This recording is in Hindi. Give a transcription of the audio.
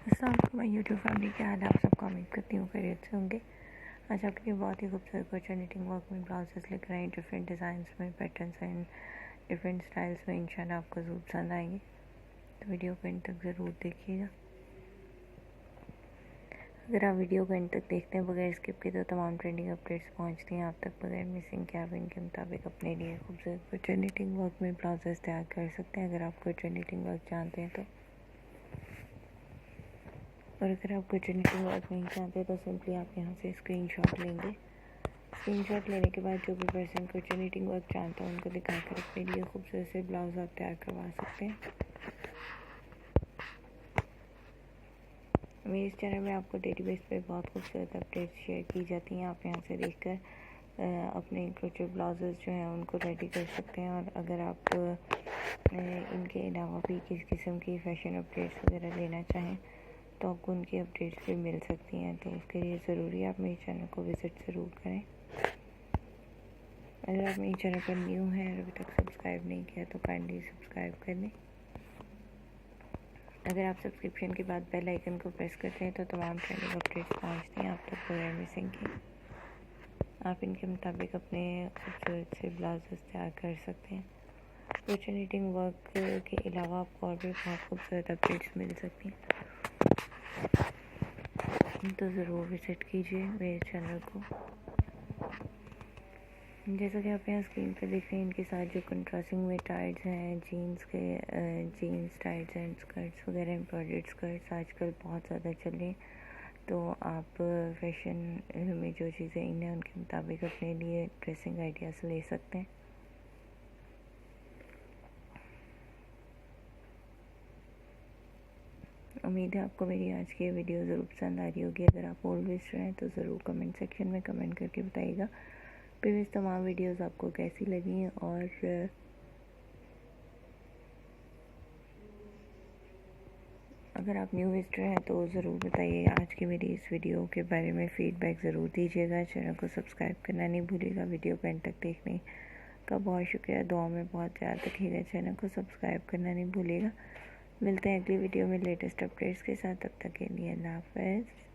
अस्सलाम माय यूट्यूब फैमिली, क्या हाल है आप सबको। उम्मीद करती हूँ खैरियत से होंगे। आज आपके लिए बहुत ही खूबसूरत क्रोशे निटिंग वर्क में ब्लाउजेस लेकर आए, डिफरेंट डिज़ाइंस में, पैटर्न्स एंड डिफरेंट स्टाइल्स में। इंशाल्लाह आपको ज़रूर पसंद आएंगे, तो वीडियो को एंड तक ज़रूर देखिएगा। अगर आप वीडियो को एंड तक देखते हैं बगैर स्किप के, तो तमाम ट्रेंडिंग अपडेट्स पहुँचती हैं आप तक बगैर मिसिंग के। आप इनके मुताबिक अपने लिए खूबसूरत क्रोशे निटिंग वर्क में ब्लाउजेस तैयार कर सकते हैं, अगर आप क्रोशे निटिंग वर्क जानते हैं तो। और अगर आप क्रोशे निटिंग वर्क नहीं चाहते तो सिंपली आप यहाँ से स्क्रीनशॉट लेंगे। स्क्रीनशॉट लेने के बाद जो भी पर्सन क्रोशे निटिंग वर्क चाहता है उनको दिखाकर अपने लिए खूबसूरत से ब्लाउज आप तैयार करवा सकते हैं। मेरे इस चैनल में आपको डेली बेस पे बहुत खूबसूरत अपडेट्स शेयर की जाती हैं। आप यहाँ से देखकर अपने क्रोशे ब्लाउजेस जो हैं उनको रेडी कर सकते हैं। और अगर आप इनके अलावा भी किस किस्म की फ़ैशन अपडेट्स वगैरह लेना चाहें तो आपको उनकी अपडेट्स भी मिल सकती हैं। तो उसके लिए ज़रूरी है आप मेरे चैनल को विज़िट ज़रूर करें। अगर आप मेरे चैनल पर न्यू हैं और अभी तक सब्सक्राइब नहीं किया तो काइंडली सब्सक्राइब कर लें। अगर आप सब्सक्रिप्शन के बाद बेल आइकन को प्रेस करते हैं तो तमाम ट्रेंडिंग अपडेट्स पहुंचती हैं आप तक बगैर मिसिंग के। आप इनके मुताबिक अपने खूबसूरत से ब्लाउजेस तैयार कर सकते हैं। क्रोशे निटिंग वर्क के अलावा आपको और भी बहुत खूबसूरत अपडेट्स मिल सकती हैं, तो ज़रूर विज़िट कीजिए मेरे चैनल को। जैसा कि आप यहाँ स्क्रीन पर देख रहे हैं, इनके साथ जो कंट्रास्टिंग में टाइट्स हैं, जीन्स टाइट्स एंड स्कर्ट्स वगैरह, एम्ब्रॉयडर्ड स्कर्ट्स आजकल बहुत ज़्यादा चल रही हैं। तो आप फैशन में जो चीज़ें इन हैं उनके मुताबिक अपने लिए ड्रेसिंग आइडियाज़ ले सकते हैं। उम्मीद है आपको मेरी आज की वीडियो ज़रूर पसंद आ रही होगी। अगर आप ओल्ड विजिटर हैं तो ज़रूर कमेंट सेक्शन में कमेंट करके बताइएगा प्रीवियस तमाम वीडियोस आपको कैसी लगी। और अगर आप न्यू विजिटर हैं तो ज़रूर बताइए आज की मेरी इस वीडियो के बारे में फ़ीडबैक ज़रूर दीजिएगा। चैनल को सब्सक्राइब करना नहीं भूलिएगा। वीडियो को एंड तक देखने का बहुत शुक्रिया। दुआ में बहुत याद रखिएगा। चैनल को सब्सक्राइब करना नहीं भूलिएगा। मिलते हैं अगली वीडियो में लेटेस्ट अपडेट्स के साथ। तब तक के लिए अल्लाह हाफ़िज़।